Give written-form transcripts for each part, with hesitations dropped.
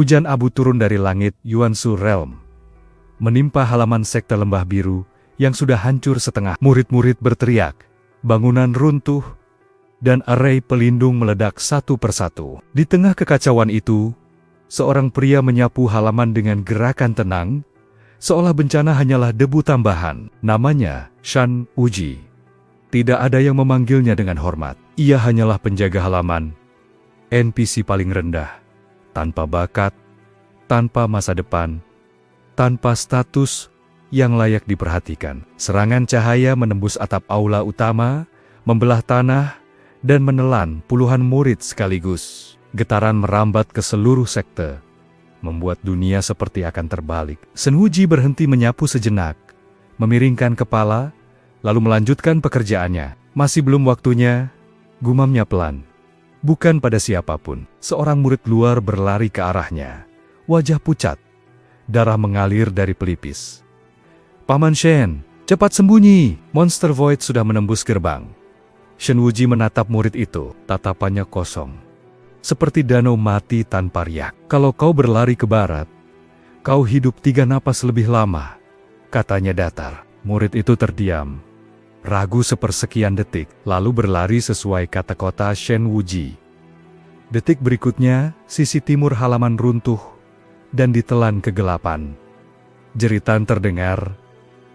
Hujan abu turun dari langit Yuansu Realm, menimpa halaman sekte lembah biru yang sudah hancur setengah. Murid-murid berteriak, bangunan runtuh, dan array pelindung meledak satu persatu. Di tengah kekacauan itu, seorang pria menyapu halaman dengan gerakan tenang, seolah bencana hanyalah debu tambahan. Namanya Shan Wuji. Tidak ada yang memanggilnya dengan hormat. Ia hanyalah penjaga halaman, NPC paling rendah. Tanpa bakat, tanpa masa depan, tanpa status yang layak diperhatikan. Serangan cahaya menembus atap aula utama, membelah tanah, dan menelan puluhan murid sekaligus. Getaran merambat ke seluruh sekte, membuat dunia seperti akan terbalik. Shen Wuji berhenti menyapu sejenak, memiringkan kepala, lalu melanjutkan pekerjaannya. Masih belum waktunya, gumamnya pelan. Bukan pada siapapun. Seorang murid luar berlari ke arahnya. Wajah pucat. Darah mengalir dari pelipis. Paman Shen, cepat sembunyi. Monster Void sudah menembus gerbang. Shen Wuji menatap murid itu. Tatapannya kosong. Seperti danau mati tanpa riak. Kalau kau berlari ke barat, kau hidup 3 napas lebih lama. Katanya datar. Murid itu terdiam. Ragu sepersekian detik, lalu berlari sesuai kata-kata Shen Wuji. Detik berikutnya, sisi timur halaman runtuh, dan ditelan kegelapan. Jeritan terdengar,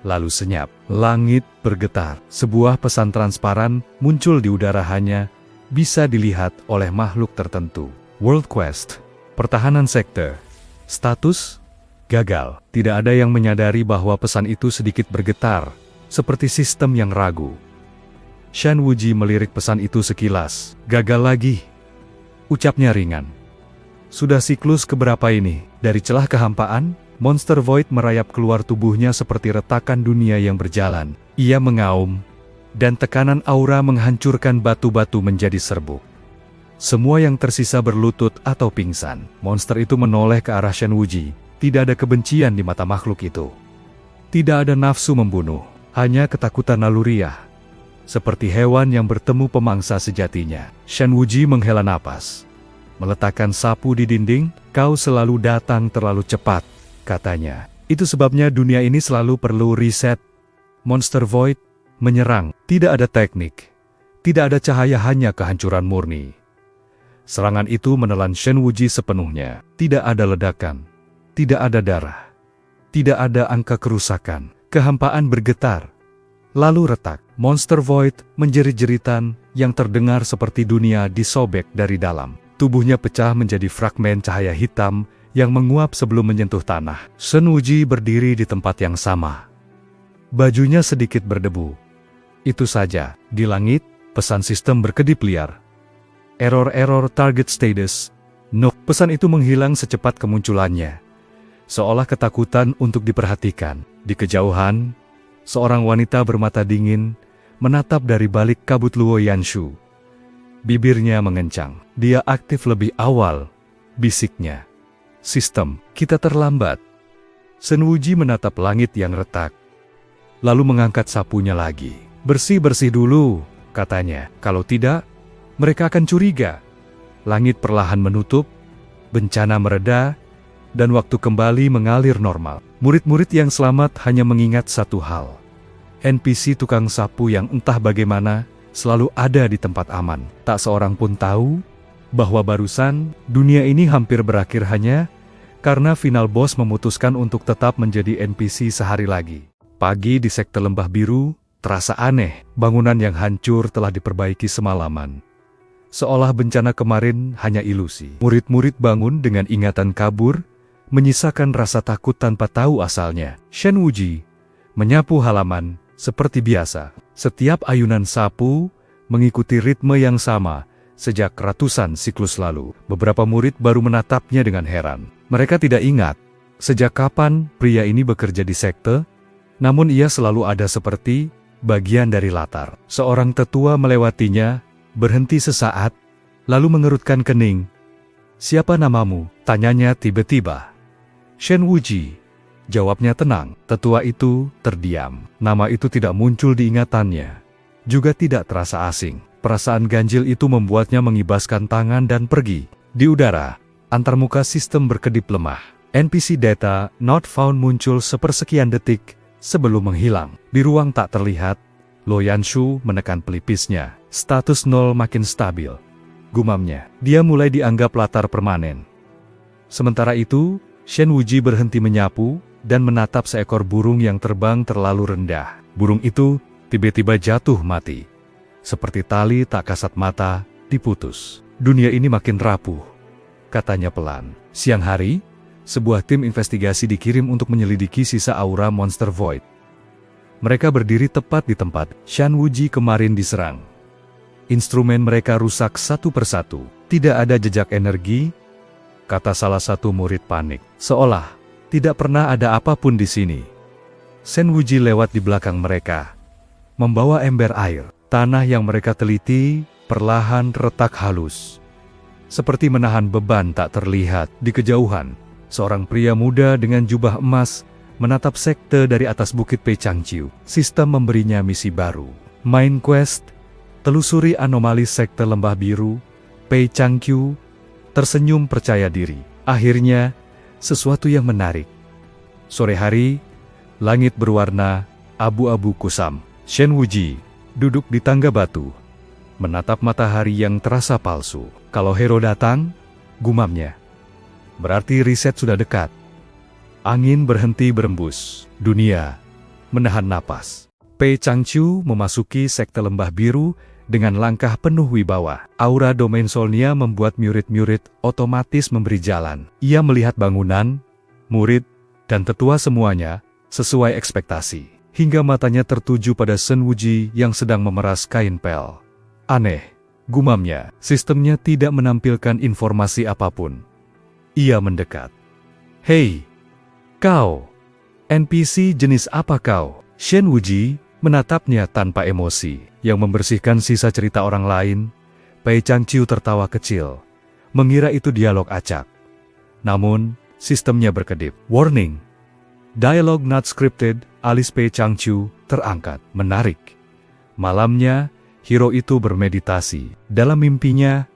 lalu senyap. Langit bergetar. Sebuah pesan transparan muncul di udara hanya bisa dilihat oleh makhluk tertentu. World Quest, pertahanan sekte. Status, gagal. Tidak ada yang menyadari bahwa pesan itu sedikit bergetar, seperti sistem yang ragu. Shen Wuji melirik pesan itu sekilas. Gagal lagi. Ucapnya ringan. Sudah siklus keberapa ini? Dari celah kehampaan, Monster Void merayap keluar tubuhnya seperti retakan dunia yang berjalan. Ia mengaum, dan tekanan aura menghancurkan batu-batu menjadi serbuk. Semua yang tersisa berlutut atau pingsan. Monster itu menoleh ke arah Shen Wuji. Tidak ada kebencian di mata makhluk itu. Tidak ada nafsu membunuh. Hanya ketakutan naluriah, seperti hewan yang bertemu pemangsa sejatinya. Shen Wuji menghela napas, meletakkan sapu di dinding. Kau selalu datang terlalu cepat, katanya. Itu sebabnya dunia ini selalu perlu riset. Monster Void menyerang. Tidak ada teknik, tidak ada cahaya, hanya kehancuran murni. Serangan itu menelan Shen Wuji sepenuhnya. Tidak ada ledakan, tidak ada darah, tidak ada angka kerusakan. Kehampaan bergetar, lalu retak. Monster Void menjerit-jeritan yang terdengar seperti dunia disobek dari dalam. Tubuhnya pecah menjadi fragmen cahaya hitam yang menguap sebelum menyentuh tanah. Shen Wuji berdiri di tempat yang sama. Bajunya sedikit berdebu. Itu saja. Di langit, pesan sistem berkedip liar. Error target status. No. Pesan itu menghilang secepat kemunculannya, seolah ketakutan untuk diperhatikan. Di kejauhan, seorang wanita bermata dingin menatap dari balik kabut Luo Yanshu. Bibirnya mengencang. Dia aktif lebih awal, bisiknya. Sistem, kita terlambat. Shen Wuji menatap langit yang retak, lalu mengangkat sapunya lagi. Bersih-bersih dulu, katanya. Kalau tidak, mereka akan curiga. Langit perlahan menutup, bencana mereda, dan waktu kembali mengalir normal. Murid-murid yang selamat hanya mengingat satu hal. NPC tukang sapu yang entah bagaimana selalu ada di tempat aman. Tak seorang pun tahu bahwa barusan dunia ini hampir berakhir hanya karena final boss memutuskan untuk tetap menjadi NPC sehari lagi. Pagi di sekte lembah biru terasa aneh. Bangunan yang hancur telah diperbaiki semalaman, seolah bencana kemarin hanya ilusi. Murid-murid bangun dengan ingatan kabur, menyisakan rasa takut tanpa tahu asalnya. Shen Wuji menyapu halaman seperti biasa. Setiap ayunan sapu mengikuti ritme yang sama sejak ratusan siklus lalu. Beberapa murid baru menatapnya dengan heran. Mereka tidak ingat sejak kapan pria ini bekerja di sekte, namun ia selalu ada seperti bagian dari latar. Seorang tetua melewatinya, berhenti sesaat, lalu mengerutkan kening. Siapa namamu? Tanyanya tiba-tiba. Shen Wuji, jawabnya tenang. Tetua itu terdiam. Nama itu tidak muncul di ingatannya, juga tidak terasa asing. Perasaan ganjil itu membuatnya mengibaskan tangan dan pergi. Di udara, Antarmuka sistem berkedip lemah. NPC data not found muncul sepersekian detik sebelum menghilang. Di ruang tak terlihat, Lo Yanshu menekan pelipisnya. Status 0 makin stabil. Gumamnya, dia mulai dianggap latar permanen. Sementara itu, Shen Wuji berhenti menyapu dan menatap seekor burung yang terbang terlalu rendah. Burung itu tiba-tiba jatuh mati. Seperti tali tak kasat mata, diputus. Dunia ini makin rapuh, katanya pelan. Siang hari, sebuah tim investigasi dikirim untuk menyelidiki sisa aura monster Void. Mereka berdiri tepat di tempat Shen Wuji kemarin diserang. Instrumen mereka rusak satu persatu. Tidak ada jejak energi, kata salah satu murid panik. Seolah tidak pernah ada apapun di sini. Shen Wuji lewat di belakang mereka, membawa ember air. Tanah yang mereka teliti perlahan retak halus. Seperti menahan beban tak terlihat. Di kejauhan, seorang pria muda dengan jubah emas menatap sekte dari atas bukit Pei Changqiu. Sistem memberinya misi baru. Main Quest, telusuri anomali sekte lembah biru. Pei Changqiu tersenyum percaya diri. Akhirnya, sesuatu yang menarik. Sore hari, langit berwarna abu-abu kusam. Shen Wuji duduk di tangga batu, menatap matahari yang terasa palsu. Kalau hero datang, gumamnya, berarti riset sudah dekat. Angin berhenti berembus. Dunia menahan napas. Pei Changqiu memasuki sekte lembah biru dengan langkah penuh wibawa. Aura domain soulnya membuat murid-murid otomatis memberi jalan. Ia melihat bangunan, murid, dan tetua semuanya sesuai ekspektasi. Hingga matanya tertuju pada Shen Wuji yang sedang memeras kain pel. Aneh, gumamnya, sistemnya tidak menampilkan informasi apapun. Ia mendekat. Hei, kau, NPC jenis apa kau? Shen Wuji menatapnya tanpa emosi. Yang membersihkan sisa cerita orang lain, Pei Changqiu tertawa kecil, mengira itu dialog acak. Namun, sistemnya berkedip. Warning, dialog not scripted. Alis Pei Changqiu terangkat. Menarik. Malamnya, hero itu bermeditasi. Dalam mimpinya,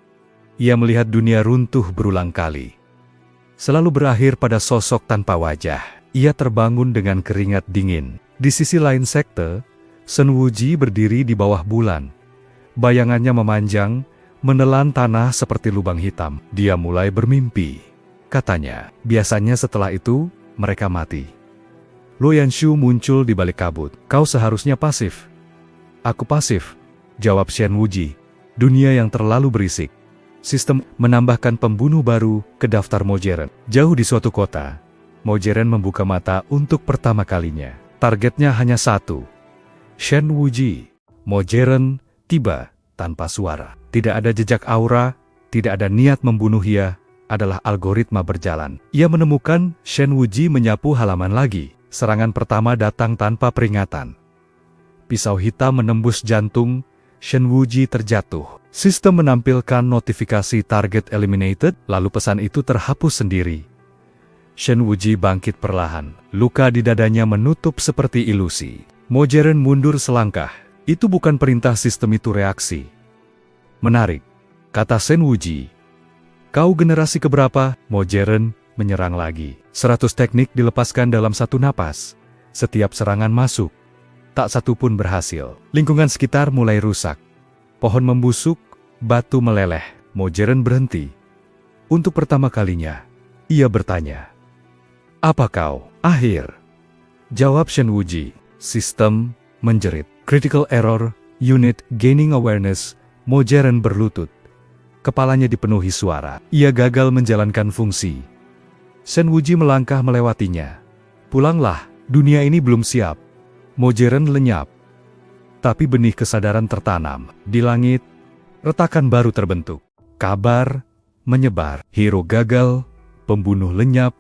ia melihat dunia runtuh berulang kali. Selalu berakhir pada sosok tanpa wajah. Ia terbangun dengan keringat dingin. Di sisi lain sekte, Shen Wuji berdiri di bawah bulan. Bayangannya memanjang, menelan tanah seperti lubang hitam. Dia mulai bermimpi. Katanya, biasanya setelah itu, mereka mati. Lo Yanshu muncul di balik kabut. Kau seharusnya pasif. Aku pasif, jawab Shen Wuji. Dunia yang terlalu berisik. Sistem menambahkan pembunuh baru ke daftar Mojeren. Jauh di suatu kota, Mojeren membuka mata untuk pertama kalinya. Targetnya hanya satu. Shen Wuji. Mojeren tiba tanpa suara. Tidak ada jejak aura, tidak ada niat membunuh ia, adalah algoritma berjalan. Ia menemukan Shen Wuji menyapu halaman lagi. Serangan pertama datang tanpa peringatan. Pisau hitam menembus jantung, Shen Wuji terjatuh. Sistem menampilkan notifikasi target eliminated, lalu pesan itu terhapus sendiri. Shen Wuji bangkit perlahan. Luka di dadanya menutup seperti ilusi. Mojeren mundur selangkah. Itu bukan perintah sistem, itu reaksi. Menarik, kata Shen Wuji. Kau generasi keberapa? Mojeren menyerang lagi. 100 teknik dilepaskan dalam satu napas. Setiap serangan masuk, tak satu pun berhasil. Lingkungan sekitar mulai rusak. Pohon membusuk, batu meleleh. Mojeren berhenti. Untuk pertama kalinya, ia bertanya, apa kau? Akhir. Jawab Shen Wuji. Sistem menjerit. Critical error, unit gaining awareness. Mojeren berlutut. Kepalanya dipenuhi suara. Ia gagal menjalankan fungsi. Shen Wuji melangkah melewatinya. Pulanglah, dunia ini belum siap. Mojeren lenyap. Tapi benih kesadaran tertanam. Di langit, retakan baru terbentuk. Kabar menyebar. Hero gagal, pembunuh lenyap,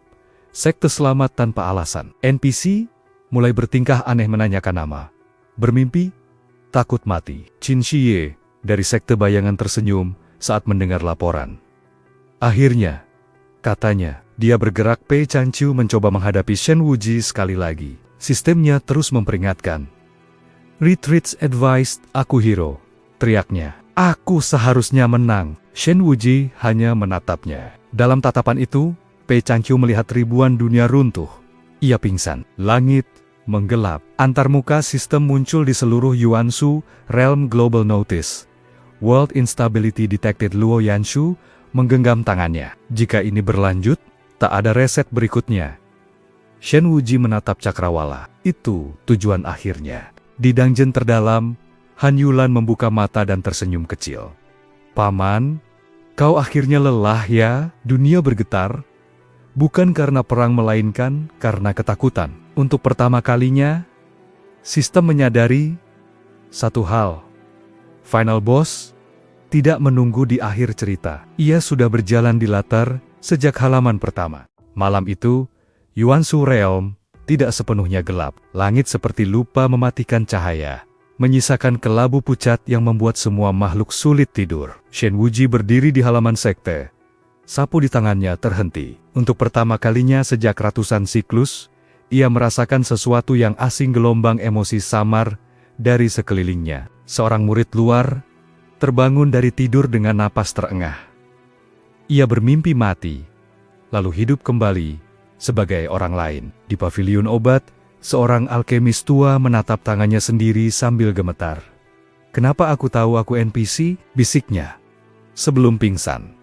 sekte selamat tanpa alasan. NPC mulai bertingkah aneh menanyakan nama. Bermimpi, takut mati. Qin Shiye dari sekte bayangan tersenyum saat mendengar laporan. Akhirnya, katanya, dia bergerak. Pei Changqiu mencoba menghadapi Shen Wuji sekali lagi. Sistemnya terus memperingatkan. Retreats advised, aku hero, teriaknya. Aku seharusnya menang. Shen Wuji hanya menatapnya. Dalam tatapan itu, Pei Changqiu melihat ribuan dunia runtuh. Ia pingsan. Langit menggelap. Antarmuka sistem muncul di seluruh Yuanshu Realm. Global Notice. World Instability Detected. Luo Yanshu menggenggam tangannya. Jika ini berlanjut, tak ada reset berikutnya. Shen Wuji menatap cakrawala. Itu tujuan akhirnya. Di dungeon terdalam, Han Yulan membuka mata dan tersenyum kecil. Paman, kau akhirnya lelah ya? Dunia bergetar. Bukan karena perang melainkan karena ketakutan. Untuk pertama kalinya, sistem menyadari satu hal. Final Boss tidak menunggu di akhir cerita. Ia sudah berjalan di latar sejak halaman pertama. Malam itu, Yuanshu Realm tidak sepenuhnya gelap. Langit seperti lupa mematikan cahaya, menyisakan kelabu pucat yang membuat semua makhluk sulit tidur. Shen Wuji berdiri di halaman sekte. Sapu di tangannya terhenti. Untuk pertama kalinya sejak ratusan siklus, ia merasakan sesuatu yang asing. Gelombang emosi samar dari sekelilingnya. Seorang murid luar terbangun dari tidur dengan napas terengah. Ia bermimpi mati, lalu hidup kembali sebagai orang lain. Di paviliun obat, seorang alkemis tua menatap tangannya sendiri sambil gemetar. "Kenapa aku tahu aku NPC?" bisiknya sebelum pingsan.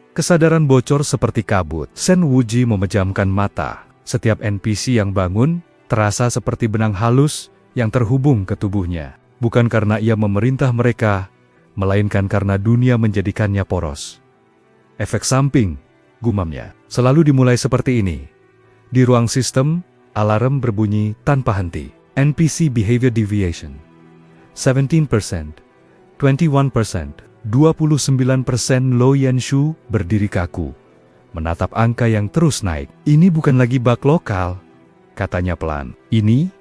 Kesadaran bocor seperti kabut. Shen Wuji memejamkan mata. Setiap NPC yang bangun terasa seperti benang halus yang terhubung ke tubuhnya. Bukan karena ia memerintah mereka, melainkan karena dunia menjadikannya poros. Efek samping, gumamnya, selalu dimulai seperti ini. Di ruang sistem, alarm berbunyi tanpa henti. NPC Behavior Deviation 17%, 21%, 29%. Luo Yanshu berdiri kaku, menatap angka yang terus naik. "Ini bukan lagi bug lokal," katanya pelan. "Ini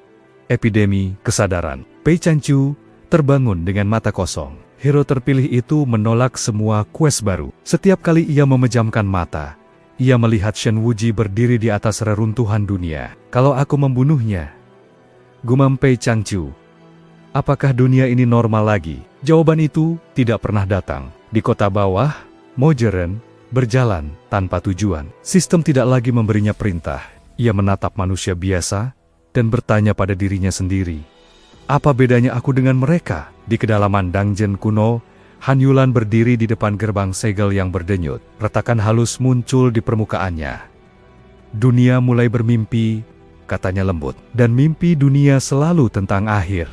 epidemi kesadaran." Pei Changqiu terbangun dengan mata kosong. Hero terpilih itu menolak semua quest baru. Setiap kali ia memejamkan mata, ia melihat Shen Wuji berdiri di atas reruntuhan dunia. "Kalau aku membunuhnya," gumam Pei Changqiu, "apakah dunia ini normal lagi?" Jawaban itu tidak pernah datang. Di kota bawah, Mojeren berjalan tanpa tujuan. Sistem tidak lagi memberinya perintah. Ia menatap manusia biasa dan bertanya pada dirinya sendiri, "Apa bedanya aku dengan mereka?" Di kedalaman dungeon kuno, Han Yulan berdiri di depan gerbang segel yang berdenyut. Retakan halus muncul di permukaannya. "Dunia mulai bermimpi," katanya lembut. "Dan mimpi dunia selalu tentang akhir."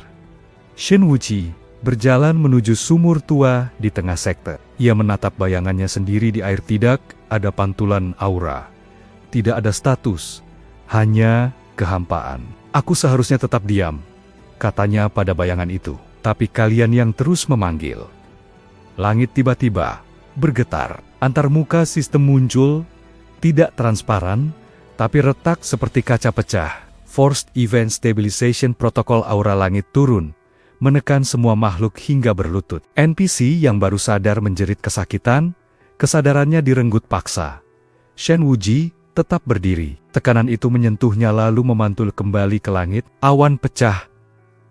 Shen Wuji berjalan menuju sumur tua di tengah sekte. Ia menatap bayangannya sendiri di air. Tidak ada pantulan aura, tidak ada status, hanya kehampaan. "Aku seharusnya tetap diam," katanya pada bayangan itu. "Tapi kalian yang terus memanggil." Langit tiba-tiba bergetar. Antarmuka sistem muncul, tidak transparan, tapi retak seperti kaca pecah. Forced Event Stabilization Protocol. Aura langit turun, menekan semua makhluk hingga berlutut. NPC yang baru sadar menjerit kesakitan, kesadarannya direnggut paksa. Shen Wuji tetap berdiri. Tekanan itu menyentuhnya lalu memantul kembali ke langit. Awan pecah,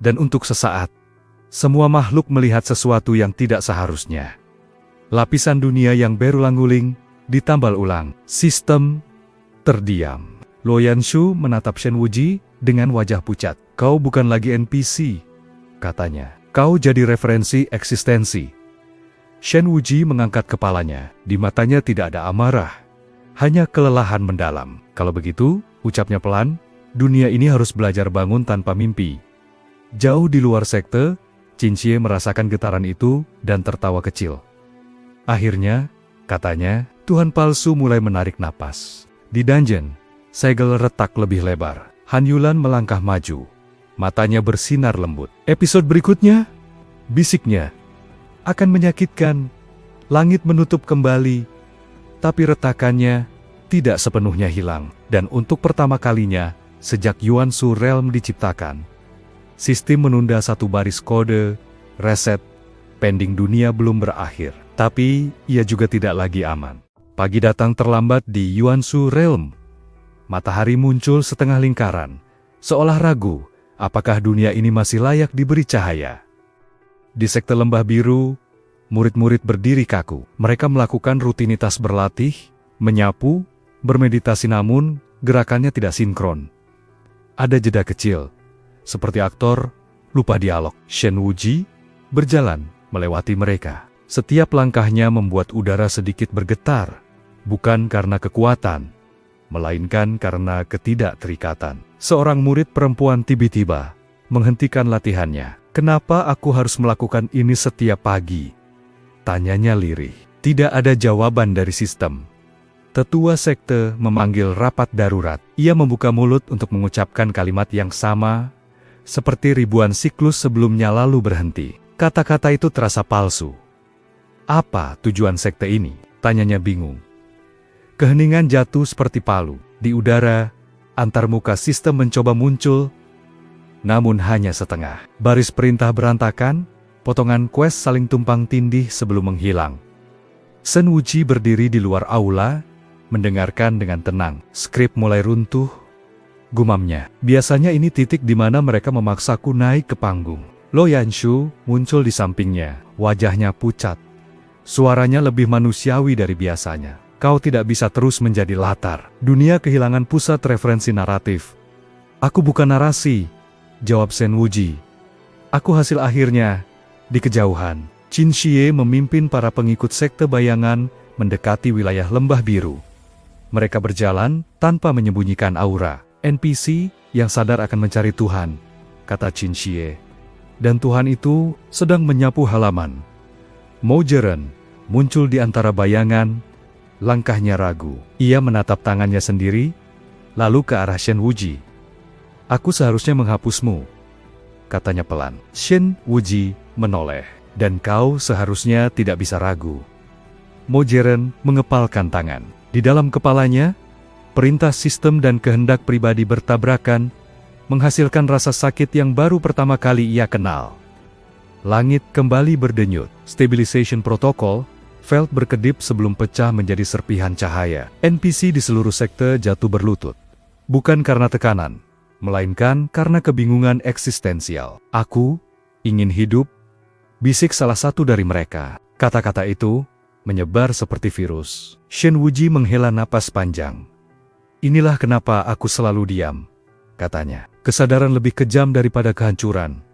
dan untuk sesaat, semua makhluk melihat sesuatu yang tidak seharusnya. Lapisan dunia yang berulang-ulang ditambal ulang. Sistem terdiam. Luo Yanshu menatap Shen Wuji dengan wajah pucat. "Kau bukan lagi NPC," katanya. "Kau jadi referensi eksistensi." Shen Wuji mengangkat kepalanya. Di matanya tidak ada amarah, hanya kelelahan mendalam. "Kalau begitu," ucapnya pelan, "dunia ini harus belajar bangun tanpa mimpi." Jauh di luar sekte, Qin Xie merasakan getaran itu dan tertawa kecil. "Akhirnya," katanya, Tuhan palsu mulai menarik napas. Di dungeon, segel retak lebih lebar. Han Yulan melangkah maju. Matanya bersinar lembut. "Episode berikutnya," bisiknya, "akan menyakitkan." Langit menutup kembali, tapi retakannya tidak sepenuhnya hilang. Dan untuk pertama kalinya, sejak Yuanshu Realm diciptakan, sistem menunda satu baris kode, reset, pending. Dunia belum berakhir. Tapi, ia juga tidak lagi aman. Pagi datang terlambat di Yuanshu Realm. Matahari muncul setengah lingkaran, seolah ragu, apakah dunia ini masih layak diberi cahaya. Di sekte lembah biru, murid-murid berdiri kaku. Mereka melakukan rutinitas berlatih, menyapu, bermeditasi namun gerakannya tidak sinkron. Ada jeda kecil, seperti aktor lupa dialog. Shen Wuji berjalan melewati mereka. Setiap langkahnya membuat udara sedikit bergetar, bukan karena kekuatan, melainkan karena ketidakterikatan. Seorang murid perempuan tiba-tiba menghentikan latihannya. "Kenapa aku harus melakukan ini setiap pagi?" tanyanya lirih. Tidak ada jawaban dari sistem. Tetua sekte memanggil rapat darurat. Ia membuka mulut untuk mengucapkan kalimat yang sama, seperti ribuan siklus sebelumnya lalu berhenti. Kata-kata itu terasa palsu. "Apa tujuan sekte ini?" tanyanya bingung. Keheningan jatuh seperti palu. Di udara, antar muka sistem mencoba muncul, namun hanya setengah. Baris perintah berantakan, potongan quest saling tumpang tindih sebelum menghilang. Shen Wuji berdiri di luar aula, mendengarkan dengan tenang. Skrip mulai runtuh, gumamnya. Biasanya ini titik di mana mereka memaksaku naik ke panggung. Lo Yanshu muncul di sampingnya, wajahnya pucat. Suaranya lebih manusiawi dari biasanya. "Kau tidak bisa terus menjadi latar." Dunia kehilangan pusat referensi naratif. "Aku bukan narasi," jawab Shen Wuji. "Aku hasil akhirnya." Di kejauhan, Qin Xie memimpin para pengikut sekte bayangan mendekati wilayah lembah biru. Mereka berjalan tanpa menyembunyikan aura. "NPC yang sadar akan mencari Tuhan," kata Qin Xie. Dan Tuhan itu sedang menyapu halaman. Mo Jeren muncul di antara bayangan, langkahnya ragu. Ia menatap tangannya sendiri, lalu ke arah Shen Wuji. "Aku seharusnya menghapusmu," katanya pelan. Shen Wuji menoleh. "Dan kau seharusnya tidak bisa ragu." Mo Jeren mengepalkan tangan. Di dalam kepalanya, perintah sistem dan kehendak pribadi bertabrakan, menghasilkan rasa sakit yang baru pertama kali ia kenal. Langit kembali berdenyut. Stabilization Protocol, Felt berkedip sebelum pecah menjadi serpihan cahaya. NPC di seluruh sekte jatuh berlutut. Bukan karena tekanan, melainkan karena kebingungan eksistensial. "Aku ingin hidup," bisik salah satu dari mereka. Kata-kata itu menyebar seperti virus. Shen Wuji menghela napas panjang. "Inilah kenapa aku selalu diam," katanya. Kesadaran lebih kejam daripada kehancuran.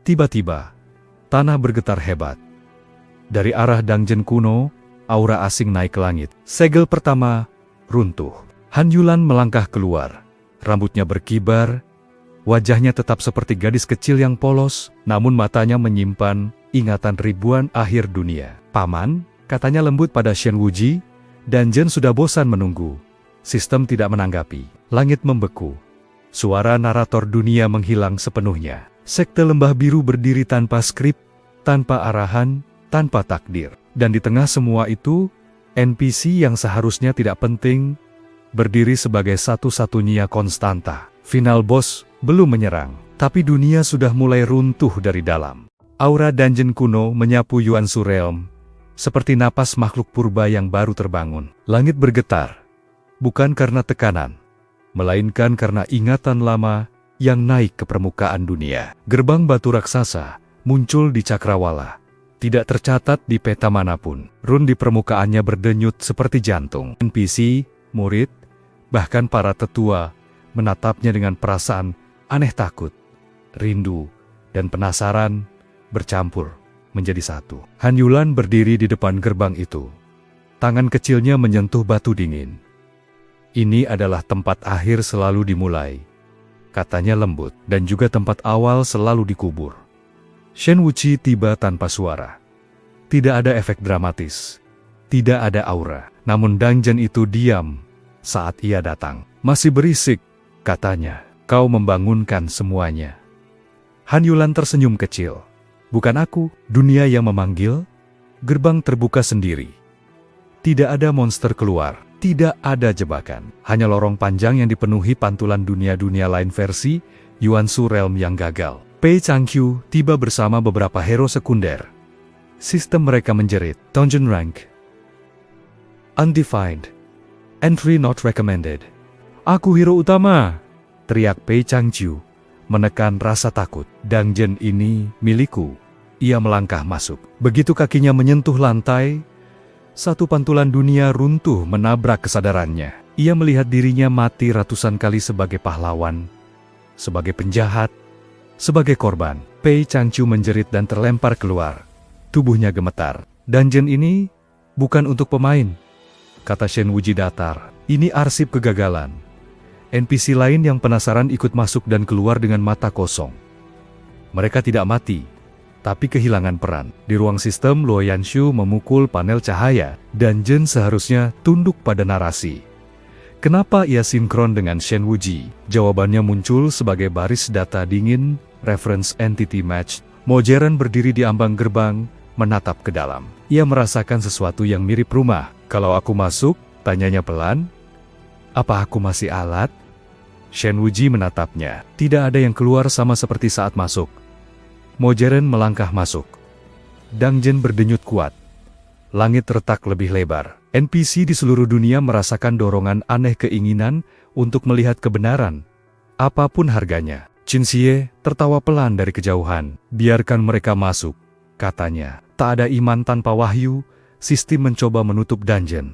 Tiba-tiba, tanah bergetar hebat. Dari arah dungeon kuno, aura asing naik ke langit. Segel pertama runtuh. Han Yulan melangkah keluar. Rambutnya berkibar, wajahnya tetap seperti gadis kecil yang polos, namun matanya menyimpan ingatan ribuan akhir dunia. "Paman," katanya lembut pada Shen Wuji, "dungeon sudah bosan menunggu." Sistem tidak menanggapi. Langit membeku. Suara narator dunia menghilang sepenuhnya. Sekte Lembah Biru berdiri tanpa skrip, tanpa arahan, tanpa takdir. Dan di tengah semua itu, NPC yang seharusnya tidak penting, berdiri sebagai satu-satunya konstanta. Final boss belum menyerang, tapi dunia sudah mulai runtuh dari dalam. Aura dungeon kuno menyapu Yuansu Realm, seperti napas makhluk purba yang baru terbangun. Langit bergetar, bukan karena tekanan, melainkan karena ingatan lama yang naik ke permukaan dunia. Gerbang batu raksasa muncul di Cakrawala. Tidak tercatat di peta manapun. Run di permukaannya berdenyut seperti jantung. NPC, murid, bahkan para tetua, menatapnya dengan perasaan aneh, takut, rindu, dan penasaran bercampur menjadi satu. Han Yulan berdiri di depan gerbang itu. Tangan kecilnya menyentuh batu dingin. "Ini adalah tempat akhir selalu dimulai," katanya lembut, "dan juga tempat awal selalu dikubur." Shen Wuji tiba tanpa suara. Tidak ada efek dramatis. Tidak ada aura. Namun dungeon itu diam saat ia datang. "Masih berisik," katanya. "Kau membangunkan semuanya." Han Yulan tersenyum kecil. "Bukan aku, dunia yang memanggil." Gerbang terbuka sendiri. Tidak ada monster keluar. Tidak ada jebakan. Hanya lorong panjang yang dipenuhi pantulan dunia-dunia lain versi Yuansu Realm yang gagal. Pei Changqiu tiba bersama beberapa hero sekunder. Sistem mereka menjerit. "Dungeon rank undefined. Entry not recommended." "Aku hero utama!" teriak Pei Changqiu, menekan rasa takut. "Dungeon ini milikku." Ia melangkah masuk. Begitu kakinya menyentuh lantai, Satu pantulan dunia runtuh menabrak kesadarannya. Ia melihat dirinya mati ratusan kali sebagai pahlawan, sebagai penjahat, sebagai korban. Pei Changqiu menjerit dan terlempar keluar. Tubuhnya gemetar. Dungeon ini bukan untuk pemain, kata Shen Wuji datar. Ini arsip kegagalan. NPC lain yang penasaran ikut masuk dan keluar dengan mata kosong. Mereka tidak mati, tapi kehilangan peran. Di ruang sistem, Luo Yanshu memukul panel cahaya. Dungeon seharusnya tunduk pada narasi. Kenapa ia sinkron dengan Shen Wuji? Jawabannya muncul sebagai baris data dingin, reference entity match. Mo Jieran berdiri di ambang gerbang, menatap ke dalam. Ia merasakan sesuatu yang mirip rumah. Kalau aku masuk, tanyanya pelan. Apa aku masih alat? Shen Wuji menatapnya. Tidak ada yang keluar sama seperti saat masuk. Mo Jieran melangkah masuk. Dungeon berdenyut kuat. Langit retak lebih lebar. NPC di seluruh dunia merasakan dorongan aneh keinginan untuk melihat kebenaran, apapun harganya. Qin Xie tertawa pelan dari kejauhan. Biarkan mereka masuk, katanya. Tak ada iman tanpa wahyu, sistem mencoba menutup dungeon.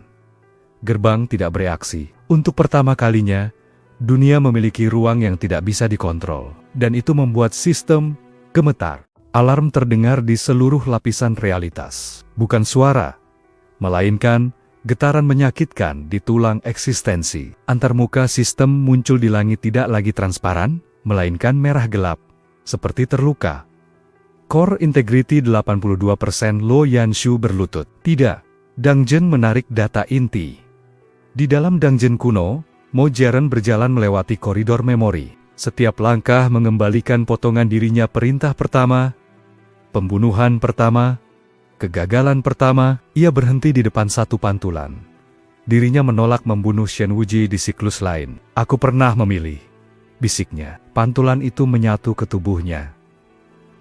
Gerbang tidak bereaksi. Untuk pertama kalinya, dunia memiliki ruang yang tidak bisa dikontrol. Dan itu membuat sistem gemetar. Alarm terdengar di seluruh lapisan realitas. Bukan suara, melainkan getaran menyakitkan di tulang eksistensi. Antarmuka sistem muncul di langit tidak lagi transparan, melainkan merah gelap, seperti terluka. Core Integrity 82%. Luo Yanshu berlutut. Tidak. Dungeon menarik data inti. Di dalam dungeon kuno, Mo Jieran berjalan melewati koridor memori. Setiap langkah mengembalikan potongan dirinya. Perintah pertama, pembunuhan pertama, kegagalan pertama. Ia berhenti di depan satu pantulan. Dirinya menolak membunuh Shen Wuji di siklus lain. Aku pernah memilih, bisiknya. Pantulan itu menyatu ke tubuhnya.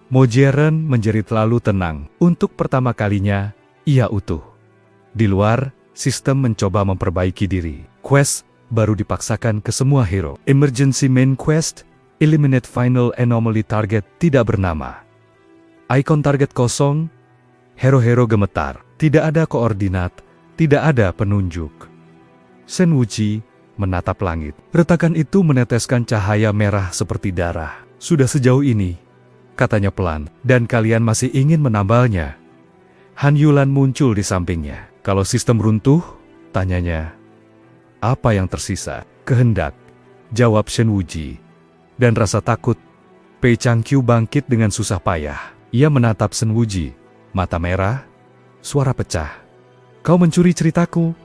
Mo Jieran menjerit lalu tenang. Untuk pertama kalinya, ia utuh. Di luar, sistem mencoba memperbaiki diri. Quest baru dipaksakan ke semua hero. Emergency Main Quest, Eliminate Final Anomaly Target tidak bernama. Ikon target kosong, hero-hero gemetar. Tidak ada koordinat, tidak ada penunjuk. Shen Wuji menatap langit. Retakan itu meneteskan cahaya merah seperti darah. Sudah sejauh ini, katanya pelan, dan kalian masih ingin menambalnya. Han Yulan muncul di sampingnya. Kalau sistem runtuh, tanyanya. Apa yang tersisa? Kehendak, jawab Shen Wuji. Dan rasa takut. Pei Changqiu bangkit dengan susah payah. Ia menatap Shen Wuji. Mata merah, suara pecah. Kau mencuri ceritaku?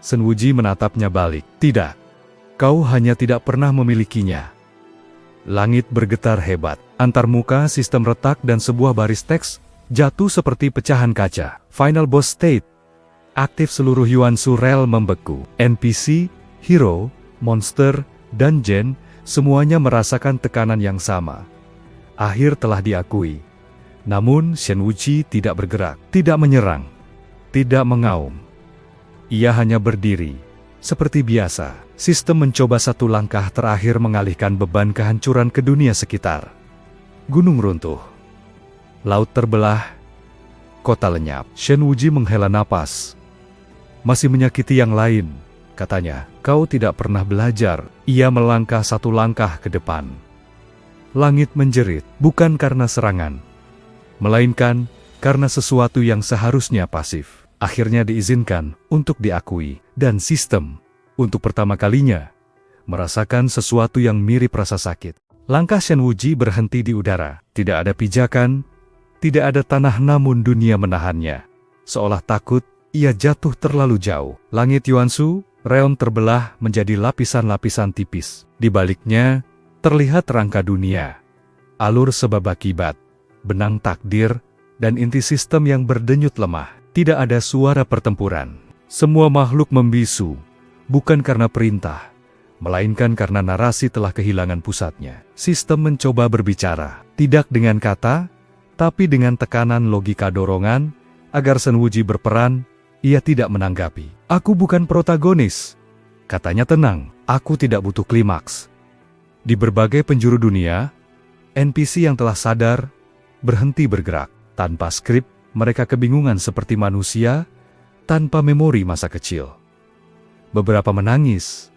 Shen Wuji menatapnya balik. Tidak. Kau hanya tidak pernah memilikinya. Langit bergetar hebat. Antarmuka sistem retak dan sebuah baris teks jatuh seperti pecahan kaca. Final Boss State. Aktif. Seluruh Yuansu Realm membeku. NPC, hero, monster, dungeon, semuanya merasakan tekanan yang sama. Akhir telah diakui. Namun Shen Wuji tidak bergerak, tidak menyerang, tidak mengaum. Ia hanya berdiri. Seperti biasa, sistem mencoba satu langkah terakhir mengalihkan beban kehancuran ke dunia sekitar. Gunung runtuh. Laut terbelah. Kota lenyap. Shen Wuji menghela napas. Masih menyakiti yang lain, katanya. Kau tidak pernah belajar. Ia melangkah satu langkah ke depan. Langit menjerit, bukan karena serangan, melainkan karena sesuatu yang seharusnya pasif, akhirnya diizinkan untuk diakui. Dan sistem, untuk pertama kalinya, merasakan sesuatu yang mirip rasa sakit. Langkah Shen Wuji berhenti di udara. Tidak ada pijakan, tidak ada tanah, namun dunia menahannya. Seolah takut, ia jatuh terlalu jauh. Langit Yuansu Realm terbelah menjadi lapisan-lapisan tipis. Di baliknya, terlihat rangka dunia, alur sebab akibat, benang takdir, dan inti sistem yang berdenyut lemah. Tidak ada suara pertempuran. Semua makhluk membisu, bukan karena perintah, melainkan karena narasi telah kehilangan pusatnya. Sistem mencoba berbicara, tidak dengan kata, tapi dengan tekanan logika dorongan, agar Shen Wuji berperan. Ia tidak menanggapi. Aku bukan protagonis, katanya tenang. Aku tidak butuh klimaks. Di berbagai penjuru dunia, NPC yang telah sadar, berhenti bergerak. Tanpa skrip, mereka kebingungan seperti manusia, tanpa memori masa kecil. Beberapa menangis,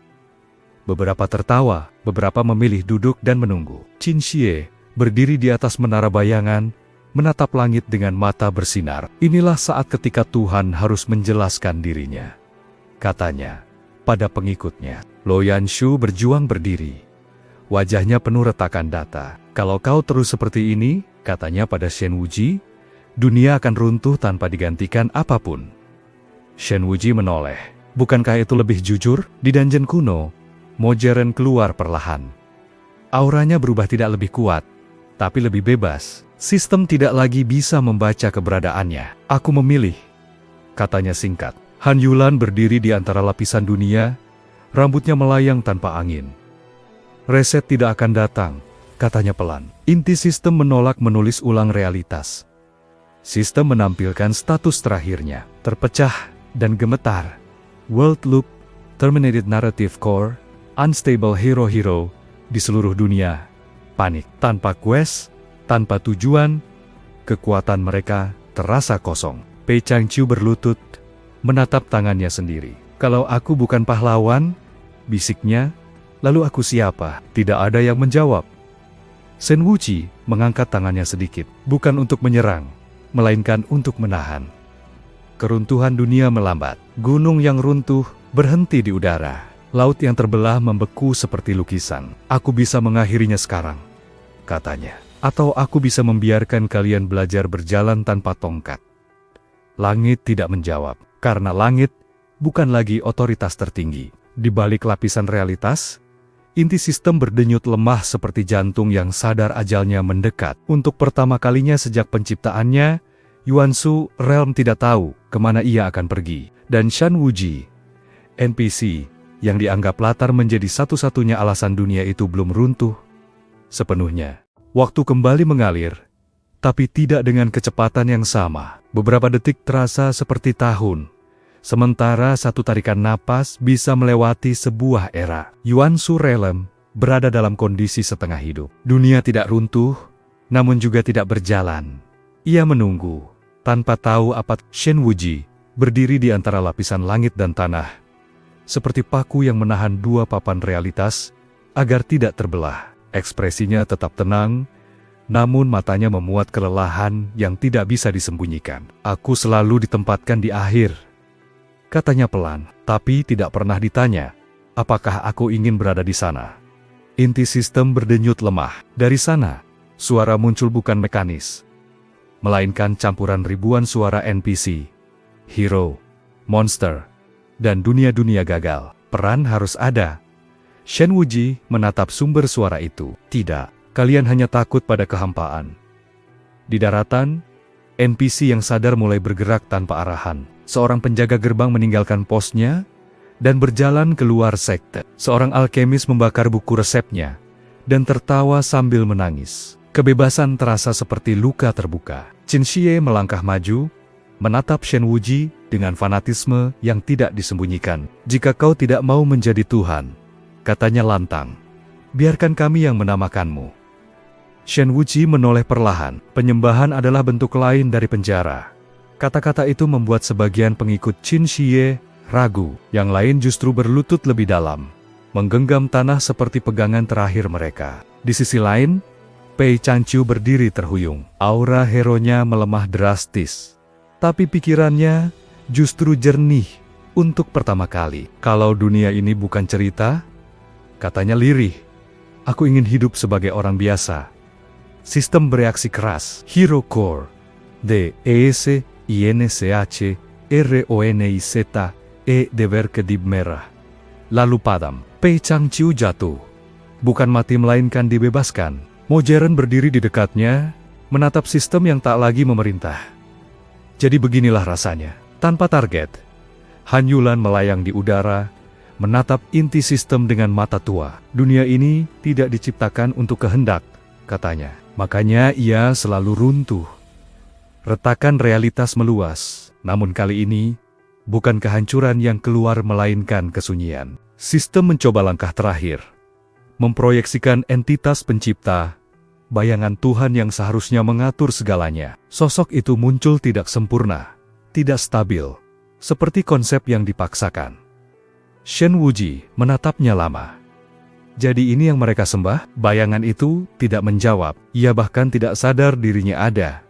beberapa tertawa, beberapa memilih duduk dan menunggu. Qin Xie berdiri di atas menara bayangan, menatap langit dengan mata bersinar. Inilah saat ketika Tuhan harus menjelaskan dirinya, katanya pada pengikutnya. Luo Yanshu berjuang berdiri. Wajahnya penuh retakan data. Kalau kau terus seperti ini, katanya pada Shen Wuji, dunia akan runtuh tanpa digantikan apapun. Shen Wuji menoleh. Bukankah itu lebih jujur? Di dungeon kuno, Mo Jeren keluar perlahan. Auranya berubah, tidak lebih kuat, tapi lebih bebas. Sistem tidak lagi bisa membaca keberadaannya. Aku memilih, katanya singkat. Han Yulan berdiri di antara lapisan dunia, rambutnya melayang tanpa angin. Reset tidak akan datang, katanya pelan. Inti sistem menolak menulis ulang realitas. Sistem menampilkan status terakhirnya, terpecah dan gemetar. World Loop, Terminated Narrative Core, Unstable Hero. Di seluruh dunia, panik. Tanpa quest, tanpa tujuan, kekuatan mereka terasa kosong. Pei Changqiu berlutut, menatap tangannya sendiri. Kalau aku bukan pahlawan, bisiknya, lalu aku siapa? Tidak ada yang menjawab. Shen Wuji mengangkat tangannya sedikit, bukan untuk menyerang, melainkan untuk menahan. Keruntuhan dunia melambat. Gunung yang runtuh berhenti di udara. Laut yang terbelah membeku seperti lukisan. Aku bisa mengakhirinya sekarang, katanya. Atau aku bisa membiarkan kalian belajar berjalan tanpa tongkat. Langit tidak menjawab, karena langit bukan lagi otoritas tertinggi. Di balik lapisan realitas, inti sistem berdenyut lemah seperti jantung yang sadar ajalnya mendekat. Untuk pertama kalinya sejak penciptaannya, Yuansu Realm tidak tahu kemana ia akan pergi. Dan Shen Wuji, NPC, yang dianggap latar menjadi satu-satunya alasan dunia itu belum runtuh sepenuhnya. Waktu kembali mengalir, tapi tidak dengan kecepatan yang sama. Beberapa detik terasa seperti tahun, sementara satu tarikan napas bisa melewati sebuah era. Yuansu Realm berada dalam kondisi setengah hidup. Dunia tidak runtuh, namun juga tidak berjalan. Ia menunggu, tanpa tahu apa. Shen Wuji berdiri di antara lapisan langit dan tanah, seperti paku yang menahan dua papan realitas agar tidak terbelah. Ekspresinya tetap tenang, namun matanya memuat kelelahan yang tidak bisa disembunyikan. Aku selalu ditempatkan di akhir, katanya pelan, tapi tidak pernah ditanya, apakah aku ingin berada di sana. Inti sistem berdenyut lemah. Dari sana, suara muncul bukan mekanis, melainkan campuran ribuan suara NPC, hero, monster, dan dunia-dunia gagal. Peran harus ada. Shen Wuji menatap sumber suara itu. Tidak, kalian hanya takut pada kehampaan. Di daratan, NPC yang sadar mulai bergerak tanpa arahan. Seorang penjaga gerbang meninggalkan posnya dan berjalan keluar sekte. Seorang alkemis membakar buku resepnya dan tertawa sambil menangis. Kebebasan terasa seperti luka terbuka. Qin Xie melangkah maju, menatap Shen Wuji dengan fanatisme yang tidak disembunyikan. Jika kau tidak mau menjadi Tuhan, katanya lantang, biarkan kami yang menamakanmu. Shen Wuji menoleh perlahan. Penyembahan adalah bentuk lain dari penjara. Kata-kata itu membuat sebagian pengikut Qin Xie ragu. Yang lain justru berlutut lebih dalam, menggenggam tanah seperti pegangan terakhir mereka. Di sisi lain, Pei Changqiu berdiri terhuyung. Aura hero-nya melemah drastis, tapi pikirannya justru jernih untuk pertama kali. Kalau dunia ini bukan cerita, katanya lirih, aku ingin hidup sebagai orang biasa. Sistem bereaksi keras. Hero Core, DESINCHRONIZ, deber kedip merah. Lalu padam. Pei Changqiu jatuh. Bukan mati melainkan dibebaskan. Mo Jeren berdiri di dekatnya, menatap sistem yang tak lagi memerintah. Jadi beginilah rasanya. Tanpa target, Han Yulan melayang di udara, menatap inti sistem dengan mata tua. Dunia ini tidak diciptakan untuk kehendak, katanya. Makanya ia selalu runtuh. Retakan realitas meluas, namun kali ini, bukan kehancuran yang keluar melainkan kesunyian. Sistem mencoba langkah terakhir, memproyeksikan entitas pencipta, bayangan Tuhan yang seharusnya mengatur segalanya. Sosok itu muncul tidak sempurna, tidak stabil, seperti konsep yang dipaksakan. Shen Wuji menatapnya lama. Jadi ini yang mereka sembah? Bayangan itu tidak menjawab, ia bahkan tidak sadar dirinya ada.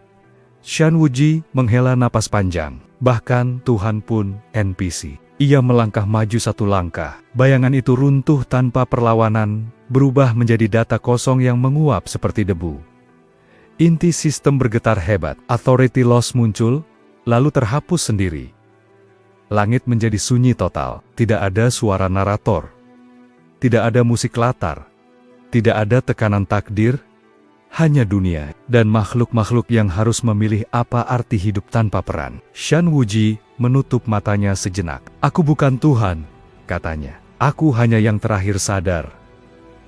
Shen Wuji menghela napas panjang, bahkan Tuhan pun NPC. Ia melangkah maju satu langkah, bayangan itu runtuh tanpa perlawanan, berubah menjadi data kosong yang menguap seperti debu. Inti sistem bergetar hebat, authority loss muncul, lalu terhapus sendiri. Langit menjadi sunyi total, tidak ada suara narator. Tidak ada musik latar, tidak ada tekanan takdir, hanya dunia dan makhluk-makhluk yang harus memilih apa arti hidup tanpa peran. Shen Wuji menutup matanya sejenak. Aku bukan Tuhan, katanya. Aku hanya yang terakhir sadar.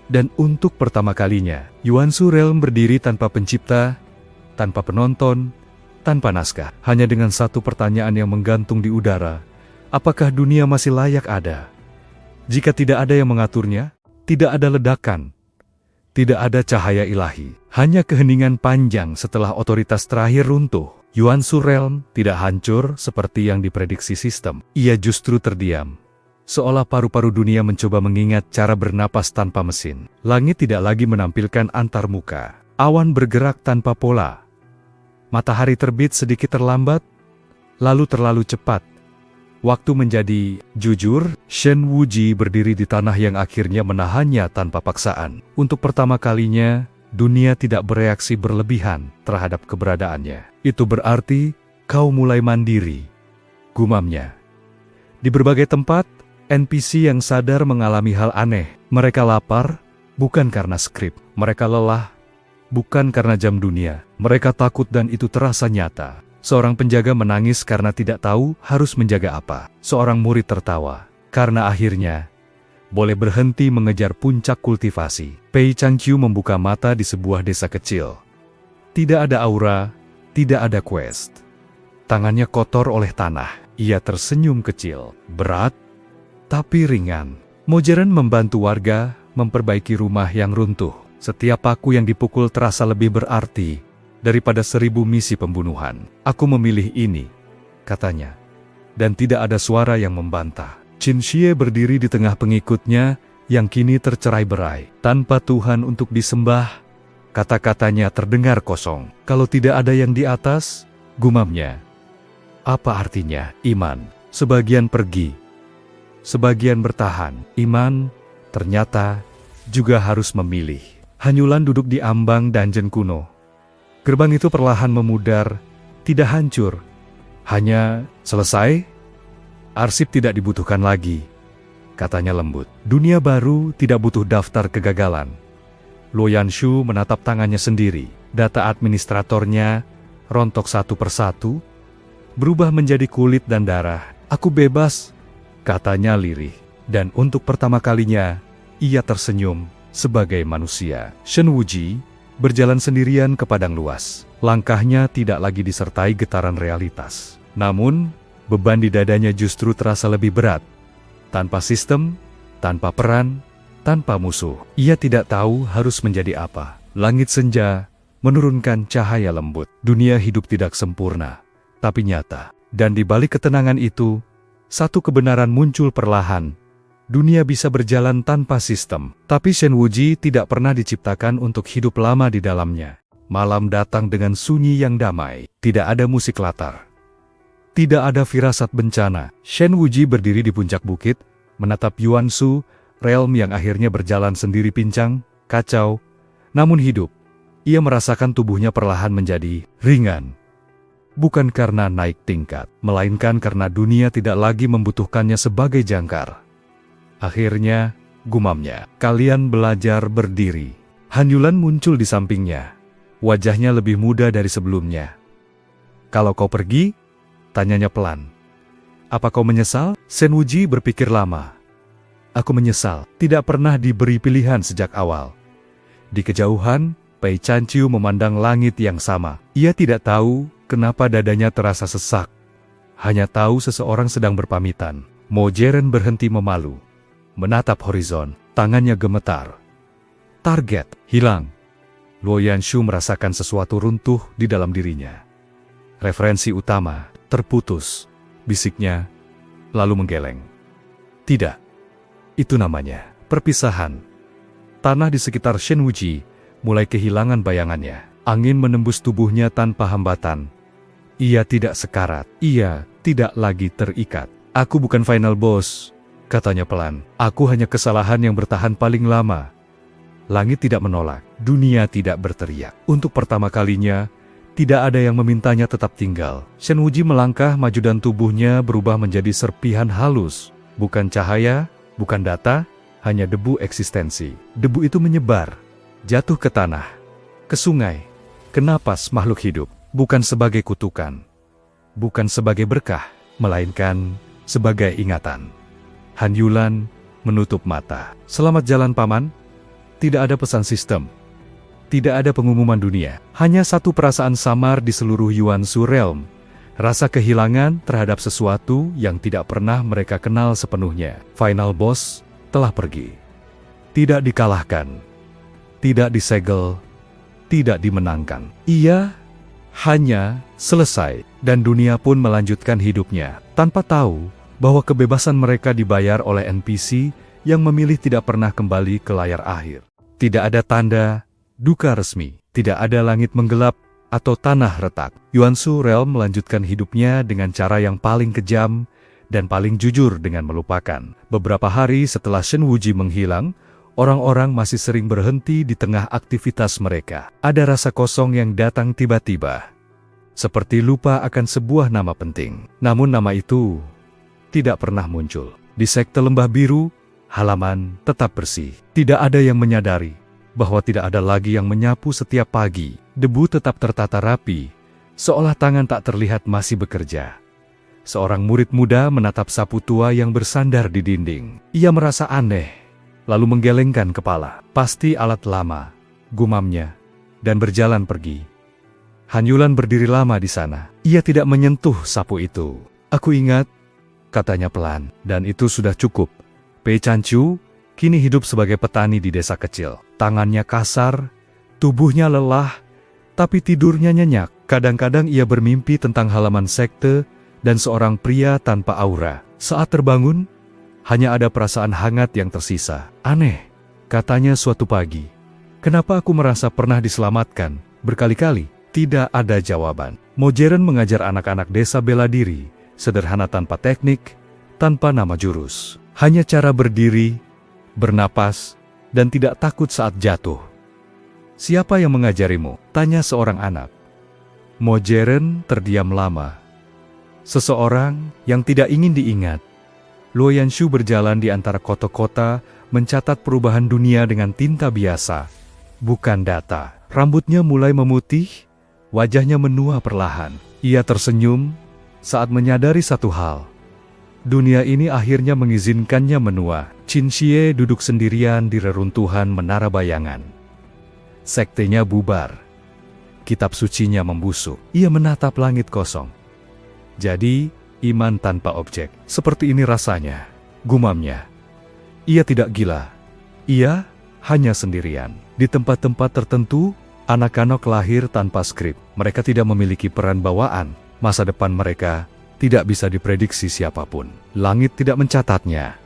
Dan untuk pertama kalinya, Yuansu Realm berdiri tanpa pencipta, tanpa penonton, tanpa naskah. Hanya dengan satu pertanyaan yang menggantung di udara. Apakah dunia masih layak ada? Jika tidak ada yang mengaturnya, tidak ada ledakan, tidak ada cahaya ilahi, hanya keheningan panjang setelah otoritas terakhir runtuh. Yuansu Realm tidak hancur seperti yang diprediksi sistem. Ia justru terdiam, seolah paru-paru dunia mencoba mengingat cara bernapas tanpa mesin. Langit tidak lagi menampilkan antarmuka, awan bergerak tanpa pola. Matahari terbit sedikit terlambat, lalu terlalu cepat. Waktu menjadi jujur, Shen Wuji berdiri di tanah yang akhirnya menahannya tanpa paksaan. Untuk pertama kalinya, dunia tidak bereaksi berlebihan terhadap keberadaannya. Itu berarti, kau mulai mandiri, gumamnya. Di berbagai tempat, NPC yang sadar mengalami hal aneh. Mereka lapar, bukan karena skrip. Mereka lelah, bukan karena jam dunia. Mereka takut dan itu terasa nyata. Seorang penjaga menangis karena tidak tahu harus menjaga apa. Seorang murid tertawa, karena akhirnya boleh berhenti mengejar puncak kultivasi. Pei Changqiu membuka mata di sebuah desa kecil. Tidak ada aura, tidak ada quest. Tangannya kotor oleh tanah. Ia tersenyum kecil, berat, tapi ringan. Modern membantu warga memperbaiki rumah yang runtuh. Setiap paku yang dipukul terasa lebih berarti daripada 1000 misi pembunuhan. Aku memilih ini, katanya. Dan tidak ada suara yang membantah. Qin Xie berdiri di tengah pengikutnya yang kini tercerai-berai. Tanpa Tuhan untuk disembah, kata-katanya terdengar kosong. Kalau tidak ada yang di atas, gumamnya. Apa artinya iman? Sebagian pergi, sebagian bertahan. Iman, ternyata, juga harus memilih. Hanyulan duduk di ambang dungeon kuno. Gerbang itu perlahan memudar, tidak hancur, hanya selesai. Arsip tidak dibutuhkan lagi, katanya lembut. Dunia baru tidak butuh daftar kegagalan. Luo Yanshu menatap tangannya sendiri. Data administratornya rontok satu persatu, berubah menjadi kulit dan darah. Aku bebas, katanya lirih. Dan untuk pertama kalinya, ia tersenyum sebagai manusia. Shen Wuji berjalan sendirian ke padang luas. Langkahnya tidak lagi disertai getaran realitas. Namun, beban di dadanya justru terasa lebih berat. Tanpa sistem, tanpa peran, tanpa musuh. Ia tidak tahu harus menjadi apa. Langit senja menurunkan cahaya lembut. Dunia hidup tidak sempurna, tapi nyata. Dan di balik ketenangan itu, satu kebenaran muncul perlahan. Dunia bisa berjalan tanpa sistem, tapi Shen Wuji tidak pernah diciptakan untuk hidup lama di dalamnya. Malam datang dengan sunyi yang damai, tidak ada musik latar. Tidak ada firasat bencana. Shen Wuji berdiri di puncak bukit, menatap Yuansu Realm yang akhirnya berjalan sendiri pincang, kacau, namun hidup. Ia merasakan tubuhnya perlahan menjadi ringan. Bukan karena naik tingkat, melainkan karena dunia tidak lagi membutuhkannya sebagai jangkar. Akhirnya, gumamnya, kalian belajar berdiri. Hanyulan muncul di sampingnya. Wajahnya lebih muda dari sebelumnya. Kalau kau pergi, tanyanya pelan. Apa kau menyesal? Shen Wuji berpikir lama. Aku menyesal, tidak pernah diberi pilihan sejak awal. Di kejauhan, Pei Changqiu memandang langit yang sama. Ia tidak tahu kenapa dadanya terasa sesak. Hanya tahu seseorang sedang berpamitan. Mo Jeren berhenti memalu. Menatap horizon, tangannya gemetar. Target hilang. Luo Yanshu merasakan sesuatu runtuh di dalam dirinya. Referensi utama terputus, bisiknya lalu menggeleng. Tidak. Itu namanya perpisahan. Tanah di sekitar Shenwuji mulai kehilangan bayangannya. Angin menembus tubuhnya tanpa hambatan. Ia tidak sekarat. Ia tidak lagi terikat. Aku bukan final boss, katanya pelan. Aku hanya kesalahan yang bertahan paling lama. Langit tidak menolak, dunia tidak berteriak. Untuk pertama kalinya, tidak ada yang memintanya tetap tinggal. Shenwuji melangkah maju dan tubuhnya berubah menjadi serpihan halus. Bukan cahaya, bukan data, hanya debu eksistensi. Debu itu menyebar, jatuh ke tanah, ke sungai, ke napas makhluk hidup. Bukan sebagai kutukan, bukan sebagai berkah, melainkan sebagai ingatan. Han Yulan menutup mata. Selamat jalan paman. Tidak ada pesan sistem. Tidak ada pengumuman dunia. Hanya satu perasaan samar di seluruh Yuansu Realm. Rasa kehilangan terhadap sesuatu yang tidak pernah mereka kenal sepenuhnya. Final boss telah pergi. Tidak dikalahkan. Tidak disegel. Tidak dimenangkan. Ia hanya selesai. Dan dunia pun melanjutkan hidupnya. Tanpa tahu bahwa kebebasan mereka dibayar oleh NPC yang memilih tidak pernah kembali ke layar akhir. Tidak ada tanda duka resmi, tidak ada langit menggelap atau tanah retak. Yuansu Realm melanjutkan hidupnya dengan cara yang paling kejam dan paling jujur dengan melupakan. Beberapa hari setelah Shenwuji menghilang, orang-orang masih sering berhenti di tengah aktivitas mereka. Ada rasa kosong yang datang tiba-tiba, seperti lupa akan sebuah nama penting. Namun nama itu tidak pernah muncul. Di sekte Lembah Biru, halaman tetap bersih. Tidak ada yang menyadari bahwa tidak ada lagi yang menyapu setiap pagi. Debu tetap tertata rapi, seolah tangan tak terlihat masih bekerja. Seorang murid muda menatap sapu tua yang bersandar di dinding. Ia merasa aneh, lalu menggelengkan kepala. Pasti alat lama, gumamnya, dan berjalan pergi. Han Yulan berdiri lama di sana. Ia tidak menyentuh sapu itu. Aku ingat, katanya pelan, dan itu sudah cukup. Pei Chanchu kini hidup sebagai petani di desa kecil. Tangannya kasar, tubuhnya lelah, tapi tidurnya nyenyak. Kadang-kadang ia bermimpi tentang halaman sekte dan seorang pria tanpa aura. Saat terbangun, hanya ada perasaan hangat yang tersisa. Aneh, katanya suatu pagi. Kenapa aku merasa pernah diselamatkan berkali-kali? Tidak ada jawaban. Mojeren mengajar anak-anak desa bela diri, sederhana tanpa teknik, tanpa nama jurus. Hanya cara berdiri, bernapas, dan tidak takut saat jatuh. Siapa yang mengajarimu? Tanya seorang anak. Mojeren terdiam lama. Seseorang yang tidak ingin diingat. Luo Yanshu berjalan di antara kota-kota, mencatat perubahan dunia dengan tinta biasa, bukan data. Rambutnya mulai memutih, wajahnya menua perlahan. Ia tersenyum saat menyadari satu hal. Dunia ini akhirnya mengizinkannya menua. Qin Xie duduk sendirian di reruntuhan menara bayangan. Sektenya bubar. Kitab sucinya membusuk. Ia menatap langit kosong. Jadi, iman tanpa objek. Seperti ini rasanya, gumamnya. Ia tidak gila. Ia hanya sendirian. Di tempat-tempat tertentu, anak-anak lahir tanpa skrip. Mereka tidak memiliki peran bawaan. Masa depan mereka tidak bisa diprediksi siapapun. Langit tidak mencatatnya.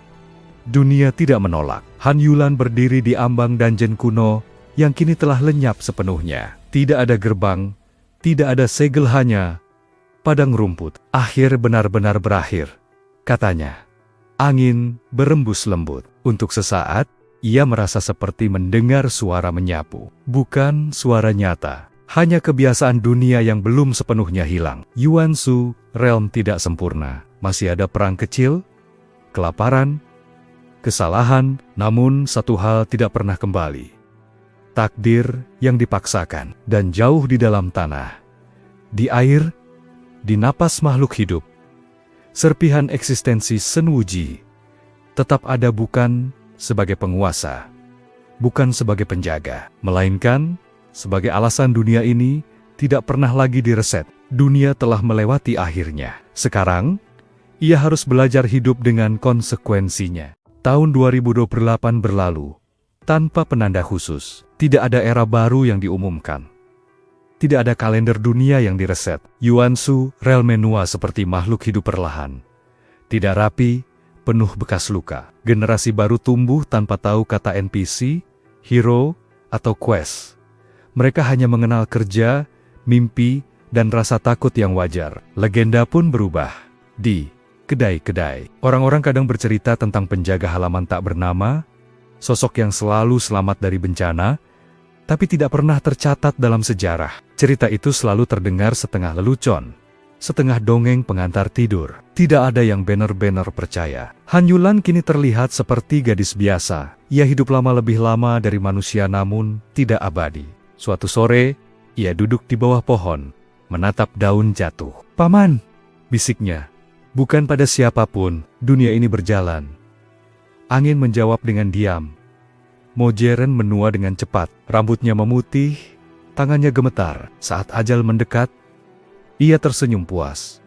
Dunia tidak menolak. Han Yulan berdiri di ambang dungeon kuno yang kini telah lenyap sepenuhnya. Tidak ada gerbang, tidak ada segel, hanya padang rumput. Akhir benar-benar berakhir, katanya. Angin berembus lembut. Untuk sesaat, ia merasa seperti mendengar suara menyapu. Bukan suara nyata. Hanya kebiasaan dunia yang belum sepenuhnya hilang. Yuansu Realm tidak sempurna. Masih ada perang kecil, kelaparan, kesalahan, namun satu hal tidak pernah kembali. Takdir yang dipaksakan. Dan jauh di dalam tanah, di air, di napas makhluk hidup, serpihan eksistensi Shenwuji tetap ada, bukan sebagai penguasa, bukan sebagai penjaga, melainkan sebagai alasan dunia ini tidak pernah lagi direset. Dunia telah melewati akhirnya. Sekarang, ia harus belajar hidup dengan konsekuensinya. Tahun 2028 berlalu, tanpa penanda khusus. Tidak ada era baru yang diumumkan. Tidak ada kalender dunia yang direset. Yuansu Realm menua seperti makhluk hidup perlahan. Tidak rapi, penuh bekas luka. Generasi baru tumbuh tanpa tahu kata NPC, hero, atau quest. Mereka hanya mengenal kerja, mimpi, dan rasa takut yang wajar. Legenda pun berubah. Di kedai-kedai, orang-orang kadang bercerita tentang penjaga halaman tak bernama, sosok yang selalu selamat dari bencana, tapi tidak pernah tercatat dalam sejarah. Cerita itu selalu terdengar setengah lelucon, setengah dongeng pengantar tidur. Tidak ada yang benar-benar percaya. Han Yulan kini terlihat seperti gadis biasa. Ia hidup lebih lama dari manusia namun tidak abadi. Suatu sore, ia duduk di bawah pohon, menatap daun jatuh. "Paman," bisiknya. "Bukan pada siapapun, dunia ini berjalan." Angin menjawab dengan diam. Mojeren menua dengan cepat, rambutnya memutih, tangannya gemetar. Saat ajal mendekat, ia tersenyum puas.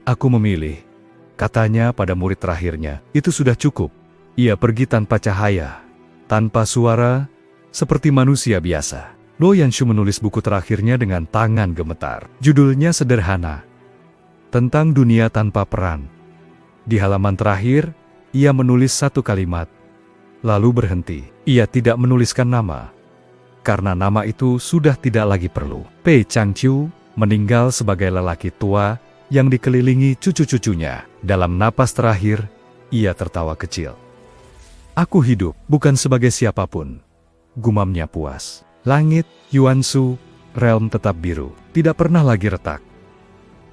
"Aku memilih," katanya pada murid terakhirnya. Itu sudah cukup. Ia pergi tanpa cahaya, tanpa suara, seperti manusia biasa. Luo Yanshu menulis buku terakhirnya dengan tangan gemetar. Judulnya sederhana, Tentang Dunia Tanpa Peran. Di halaman terakhir, ia menulis satu kalimat, lalu berhenti. Ia tidak menuliskan nama, karena nama itu sudah tidak lagi perlu. Pei Changqiu meninggal sebagai lelaki tua yang dikelilingi cucu-cucunya. Dalam napas terakhir, ia tertawa kecil. "Aku hidup bukan sebagai siapapun," gumamnya puas. Langit, Yuansu, realm tetap biru. Tidak pernah lagi retak.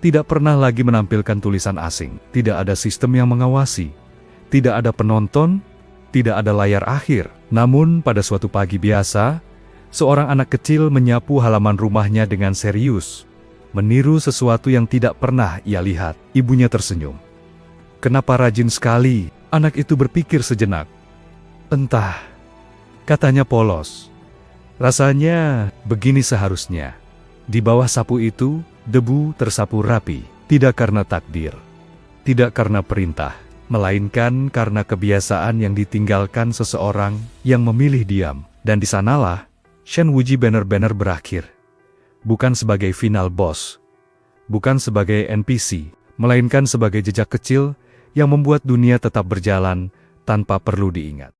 Tidak pernah lagi menampilkan tulisan asing. Tidak ada sistem yang mengawasi. Tidak ada penonton. Tidak ada layar akhir. Namun pada suatu pagi biasa, seorang anak kecil menyapu halaman rumahnya dengan serius, meniru sesuatu yang tidak pernah ia lihat. Ibunya tersenyum. "Kenapa rajin sekali?" Anak itu berpikir sejenak. "Entah," katanya polos. "Rasanya begini seharusnya." Di bawah sapu itu, debu tersapu rapi. Tidak karena takdir, tidak karena perintah, melainkan karena kebiasaan yang ditinggalkan seseorang yang memilih diam. Dan di sanalah Shen Wuji benar-benar berakhir. Bukan sebagai final boss, bukan sebagai NPC, melainkan sebagai jejak kecil yang membuat dunia tetap berjalan tanpa perlu diingat.